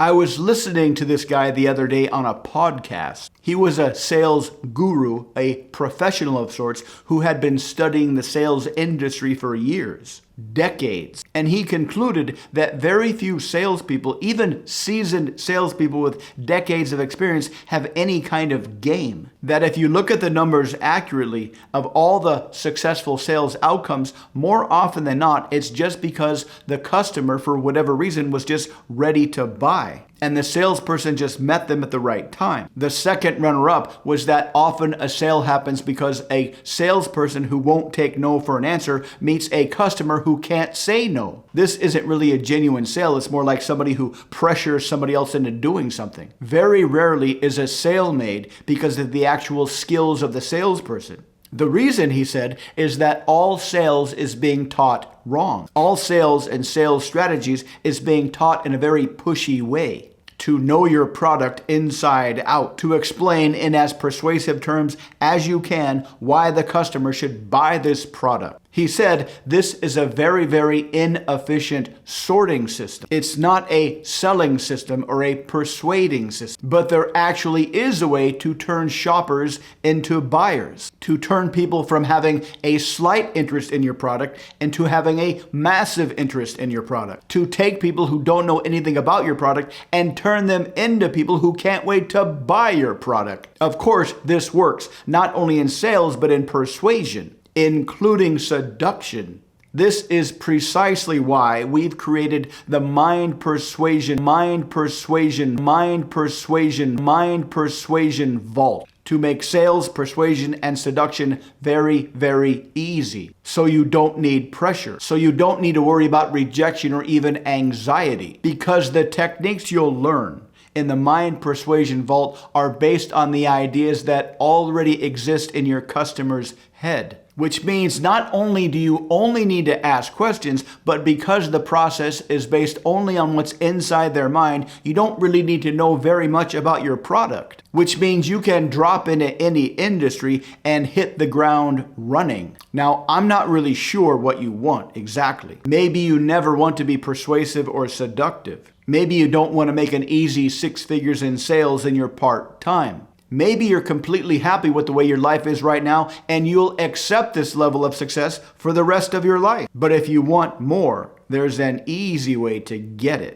I was listening to this guy the other day on a podcast. He was a sales guru, a professional of sorts, who had been studying the sales industry for years, decades. And he concluded that very few salespeople, even seasoned salespeople with decades of experience, have any kind of game. That if you look at the numbers accurately of all the successful sales outcomes, more often than not, it's just because the customer, for whatever reason, was just ready to buy. And the salesperson just met them at the right time. The second runner-up was that often a sale happens because a salesperson who won't take no for an answer meets a customer who can't say no. This isn't really a genuine sale. It's more like somebody who pressures somebody else into doing something. Very rarely is a sale made because of the actual skills of the salesperson. The reason, he said, is that all sales is being taught wrong. All sales and sales strategies is being taught in a very pushy way. To know your product inside out, to explain in as persuasive terms as you can why the customer should buy this product. He said this is a very, very inefficient sorting system. It's not a selling system or a persuading system, but there actually is a way to turn shoppers into buyers, to turn people from having a slight interest in your product into having a massive interest in your product, to take people who don't know anything about your product and turn them into people who can't wait to buy your product. Of course, this works not only in sales, but in persuasion, including seduction. This is precisely why we've created the mind persuasion vault to make sales, persuasion, and seduction very, very easy. So you don't need pressure. So you don't need to worry about rejection or even anxiety, because the techniques you'll learn in the Mind Persuasion Vault are based on the ideas that already exist in your customer's head. Which means not only do you only need to ask questions, but because the process is based only on what's inside their mind, you don't really need to know very much about your product. Which means you can drop into any industry and hit the ground running. Now, I'm not really sure what you want exactly. Maybe you never want to be persuasive or seductive. Maybe you don't want to make an easy 6 figures in sales in your part-time. Maybe you're completely happy with the way your life is right now and you'll accept this level of success for the rest of your life. But if you want more, there's an easy way to get it.